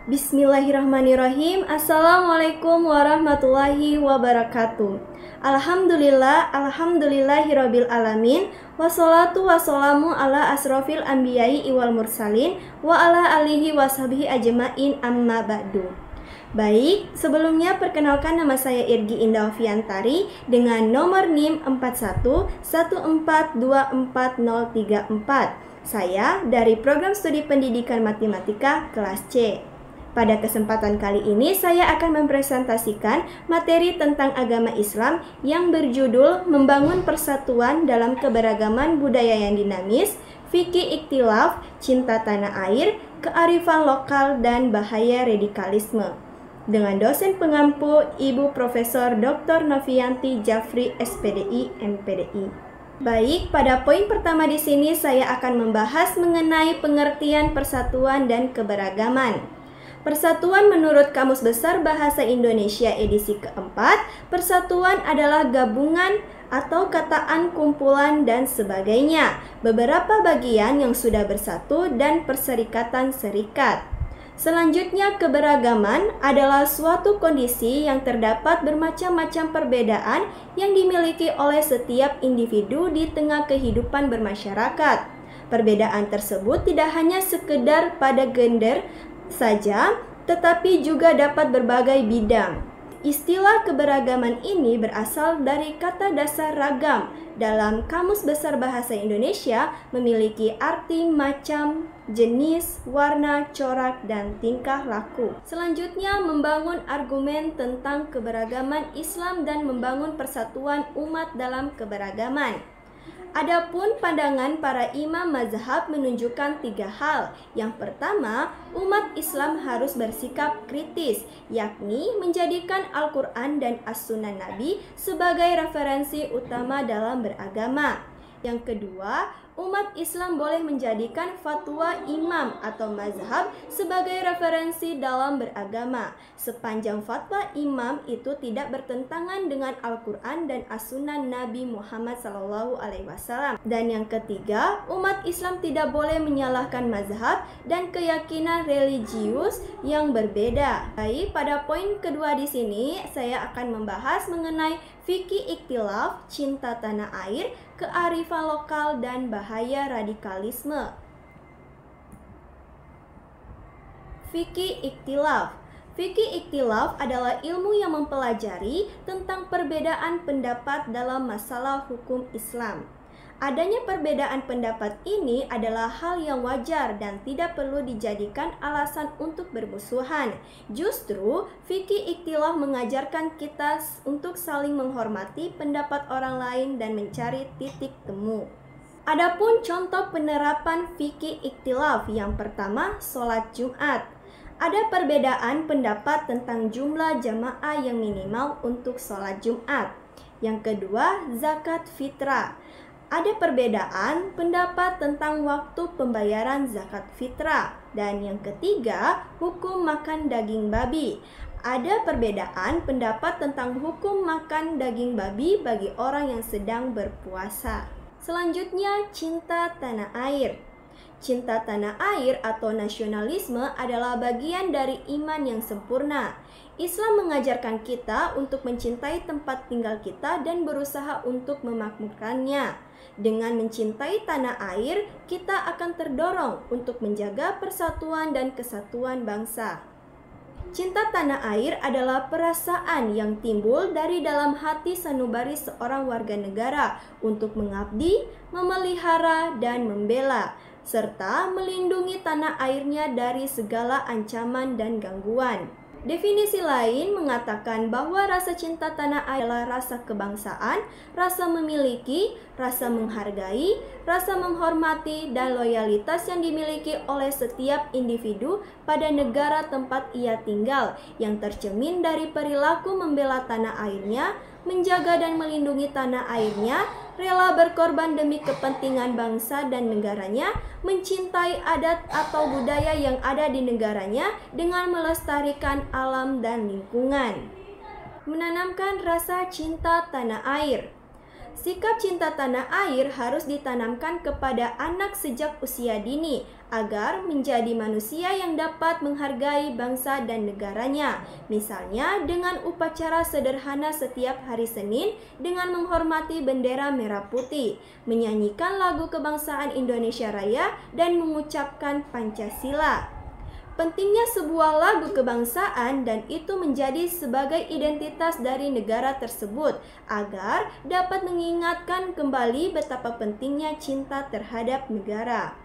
Bismillahirrahmanirrahim. Assalamualaikum warahmatullahi wabarakatuh. Alhamdulillahirabbil alamin. Wassalatu wassalamu ala asrofil anbiya'i wal mursalin wa ala alihi washabihi ajmain amma ba'du. Baik, sebelumnya perkenalkan nama saya Irgi Indaviantari dengan nomor NIM 4114240034. Saya dari Program Studi Pendidikan Matematika kelas C. Pada kesempatan kali ini saya akan mempresentasikan materi tentang agama Islam yang berjudul Membangun Persatuan dalam Keberagaman Budaya yang Dinamis, Fikih Ikhtilaf, Cinta Tanah Air, Kearifan Lokal, dan Bahaya Radikalisme. Dengan dosen pengampu Ibu Profesor Dr. Novianti Jafri SPDI MPDI. Baik, pada poin pertama di sini saya akan membahas mengenai pengertian persatuan dan keberagaman. Persatuan menurut Kamus Besar Bahasa Indonesia edisi keempat, persatuan adalah gabungan atau kataan kumpulan dan sebagainya, beberapa bagian yang sudah bersatu dan perserikatan serikat. Selanjutnya, keberagaman adalah suatu kondisi yang terdapat bermacam-macam perbedaan yang dimiliki oleh setiap individu di tengah kehidupan bermasyarakat. Perbedaan tersebut tidak hanya sekedar pada gender saja, tetapi juga dapat berbagai bidang. Istilah keberagaman ini berasal dari kata dasar ragam. Dalam Kamus Besar Bahasa Indonesia memiliki arti macam, jenis, warna, corak, dan tingkah laku. Selanjutnya, membangun argumen tentang keberagaman Islam dan membangun persatuan umat dalam keberagaman. Adapun pandangan para imam mazhab menunjukkan tiga hal. Yang pertama, umat Islam harus bersikap kritis, yakni menjadikan Al-Quran dan As-Sunnah Nabi sebagai referensi utama dalam beragama. Yang kedua, umat Islam boleh menjadikan fatwa imam atau mazhab sebagai referensi dalam beragama, sepanjang fatwa imam itu tidak bertentangan dengan Al-Quran dan As-Sunnah Nabi Muhammad SAW. Dan yang ketiga, umat Islam tidak boleh menyalahkan mazhab dan keyakinan religius yang berbeda. Baik, pada poin kedua di sini saya akan membahas mengenai fikih ikhtilaf, cinta tanah air, kearifan lokal, dan bahaya radikalisme. Fikih ikhtilaf. Fikih ikhtilaf adalah ilmu yang mempelajari tentang perbedaan pendapat dalam masalah hukum Islam. Adanya perbedaan pendapat ini adalah hal yang wajar dan tidak perlu dijadikan alasan untuk bermusuhan. Justru, fikih ikhtilaf mengajarkan kita untuk saling menghormati pendapat orang lain dan mencari titik temu. Adapun contoh penerapan fikih ikhtilaf, yang pertama, sholat Jumat. Ada perbedaan pendapat tentang jumlah jamaah yang minimal untuk sholat Jumat. Yang kedua, zakat fitrah. Ada perbedaan pendapat tentang waktu pembayaran zakat fitrah. Dan yang ketiga, hukum makan daging babi. Ada perbedaan pendapat tentang hukum makan daging babi bagi orang yang sedang berpuasa. Selanjutnya, cinta tanah air. Cinta tanah air atau nasionalisme adalah bagian dari iman yang sempurna. Islam mengajarkan kita untuk mencintai tempat tinggal kita dan berusaha untuk memakmurkannya. Dengan mencintai tanah air, kita akan terdorong untuk menjaga persatuan dan kesatuan bangsa. Cinta tanah air adalah perasaan yang timbul dari dalam hati sanubari seorang warga negara untuk mengabdi, memelihara, dan membela, serta melindungi tanah airnya dari segala ancaman dan gangguan. Definisi lain mengatakan bahwa rasa cinta tanah air adalah rasa kebangsaan, rasa memiliki, rasa menghargai, rasa menghormati, dan loyalitas yang dimiliki oleh setiap individu pada negara tempat ia tinggal, yang tercermin dari perilaku membela tanah airnya, menjaga dan melindungi tanah airnya, rela berkorban demi kepentingan bangsa dan negaranya, mencintai adat atau budaya yang ada di negaranya dengan melestarikan alam dan lingkungan. Menanamkan rasa cinta tanah air. Sikap cinta tanah air harus ditanamkan kepada anak sejak usia dini agar menjadi manusia yang dapat menghargai bangsa dan negaranya. Misalnya dengan upacara sederhana setiap hari Senin dengan menghormati bendera merah putih, menyanyikan lagu kebangsaan Indonesia Raya, dan mengucapkan Pancasila. Pentingnya sebuah lagu kebangsaan dan itu menjadi sebagai identitas dari negara tersebut agar dapat mengingatkan kembali betapa pentingnya cinta terhadap negara.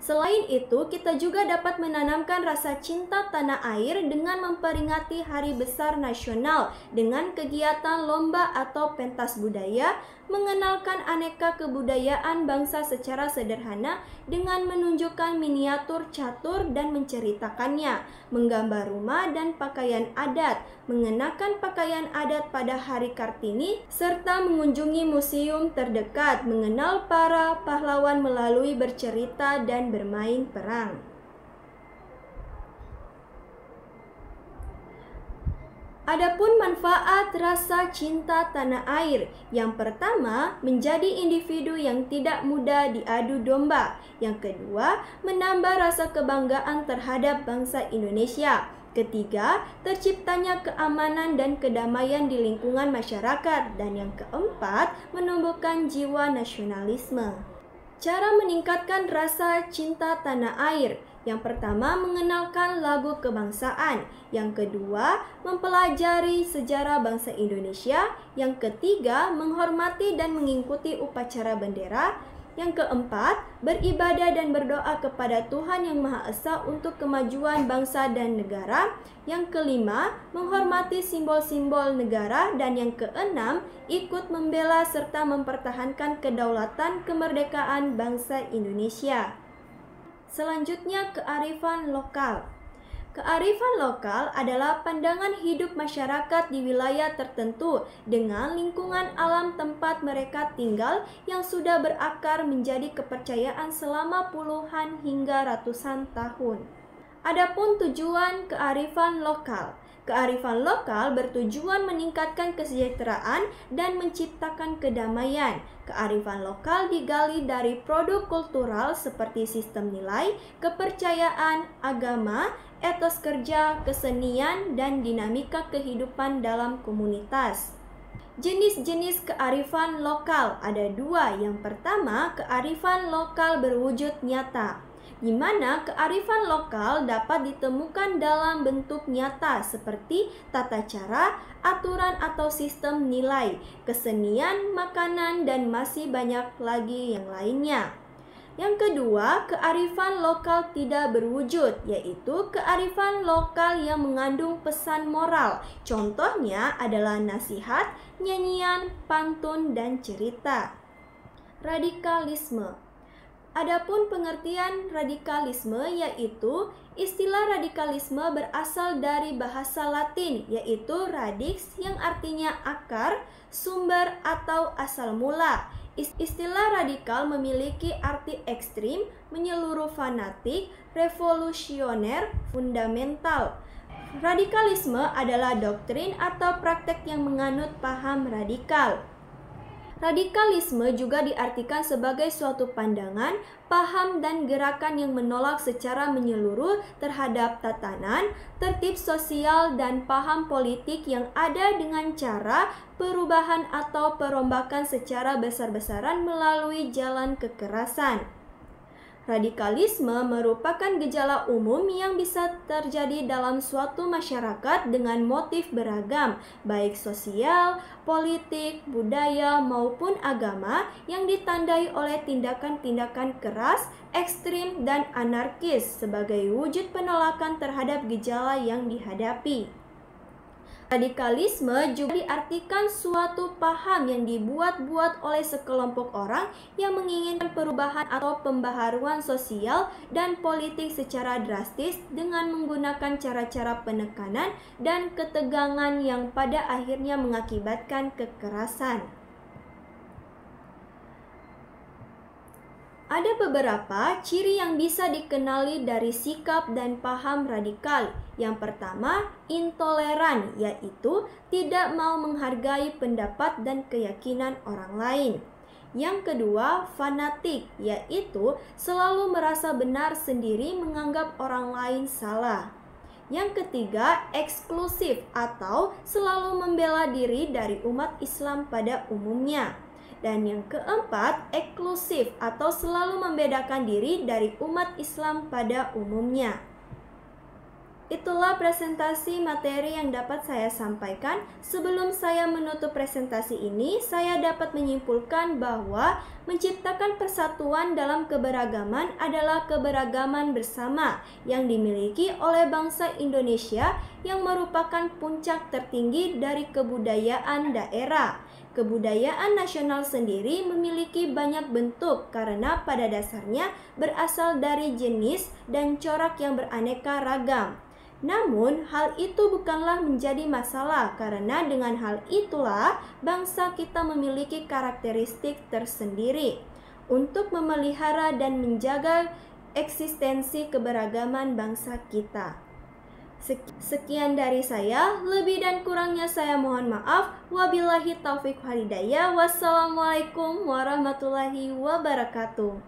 Selain itu, kita juga dapat menanamkan rasa cinta tanah air dengan memperingati Hari Besar Nasional dengan kegiatan lomba atau pentas budaya, mengenalkan aneka kebudayaan bangsa secara sederhana dengan menunjukkan miniatur catur dan menceritakannya, menggambar rumah dan pakaian adat, mengenakan pakaian adat pada Hari Kartini, serta mengunjungi museum terdekat, mengenal para pahlawan melalui bercerita dan bermain perang. Adapun manfaat rasa cinta tanah air, yang pertama, menjadi individu yang tidak mudah diadu domba. Yang kedua, menambah rasa kebanggaan terhadap bangsa Indonesia. Ketiga, terciptanya keamanan dan kedamaian di lingkungan masyarakat. Dan yang keempat, menumbuhkan jiwa nasionalisme. Cara meningkatkan rasa cinta tanah air. Yang pertama, mengenalkan lagu kebangsaan. Yang kedua, mempelajari sejarah bangsa Indonesia. Yang ketiga, menghormati dan mengikuti upacara bendera. Yang keempat, beribadah dan berdoa kepada Tuhan Yang Maha Esa untuk kemajuan bangsa dan negara. Yang kelima, menghormati simbol-simbol negara. Dan yang keenam, ikut membela serta mempertahankan kedaulatan kemerdekaan bangsa Indonesia. Selanjutnya, kearifan lokal. Kearifan lokal adalah pandangan hidup masyarakat di wilayah tertentu dengan lingkungan alam tempat mereka tinggal yang sudah berakar menjadi kepercayaan selama puluhan hingga ratusan tahun. Adapun tujuan kearifan lokal. Kearifan lokal bertujuan meningkatkan kesejahteraan dan menciptakan kedamaian. Kearifan lokal digali dari produk kultural seperti sistem nilai, kepercayaan, agama, etos kerja, kesenian, dan dinamika kehidupan dalam komunitas. Jenis-jenis kearifan lokal ada dua. Yang pertama, kearifan lokal berwujud nyata, di mana kearifan lokal dapat ditemukan dalam bentuk nyata seperti tata cara, aturan atau sistem nilai, kesenian, makanan, dan masih banyak lagi yang lainnya. Yang kedua, kearifan lokal tidak berwujud, yaitu kearifan lokal yang mengandung pesan moral. Contohnya adalah nasihat, nyanyian, pantun, dan cerita. Radikalisme. Adapun pengertian radikalisme yaitu istilah radikalisme berasal dari bahasa Latin yaitu radix yang artinya akar, sumber atau asal mula. Istilah radikal memiliki arti ekstrim, menyeluruh, fanatik, revolusioner, fundamental. Radikalisme adalah doktrin atau praktek yang menganut paham radikal. Radikalisme juga diartikan sebagai suatu pandangan, paham, dan gerakan yang menolak secara menyeluruh terhadap tatanan, tertib sosial, dan paham politik yang ada dengan cara perubahan atau perombakan secara besar-besaran melalui jalan kekerasan. Radikalisme merupakan gejala umum yang bisa terjadi dalam suatu masyarakat dengan motif beragam, baik sosial, politik, budaya, maupun agama yang ditandai oleh tindakan-tindakan keras, ekstrim, dan anarkis sebagai wujud penolakan terhadap gejala yang dihadapi. Radikalisme juga diartikan suatu paham yang dibuat-buat oleh sekelompok orang yang menginginkan perubahan atau pembaharuan sosial dan politik secara drastis dengan menggunakan cara-cara penekanan dan ketegangan yang pada akhirnya mengakibatkan kekerasan. Ada beberapa ciri yang bisa dikenali dari sikap dan paham radikal. Yang pertama, intoleran, yaitu tidak mau menghargai pendapat dan keyakinan orang lain. Yang kedua, fanatik, yaitu selalu merasa benar sendiri menganggap orang lain salah. Yang ketiga, eksklusif atau selalu membela diri dari umat Islam pada umumnya. Dan yang keempat, eksklusif atau selalu membedakan diri dari umat Islam pada umumnya. Itulah presentasi materi yang dapat saya sampaikan. Sebelum saya menutup presentasi ini, saya dapat menyimpulkan bahwa menciptakan persatuan dalam keberagaman adalah keberagaman bersama yang dimiliki oleh bangsa Indonesia yang merupakan puncak tertinggi dari kebudayaan daerah. Kebudayaan nasional sendiri memiliki banyak bentuk karena pada dasarnya berasal dari jenis dan corak yang beraneka ragam. Namun, hal itu bukanlah menjadi masalah karena dengan hal itulah bangsa kita memiliki karakteristik tersendiri untuk memelihara dan menjaga eksistensi keberagaman bangsa kita. Sekian dari saya, lebih dan kurangnya saya mohon maaf. Wabillahi taufiq wal hidayah. Wassalamualaikum warahmatullahi wabarakatuh.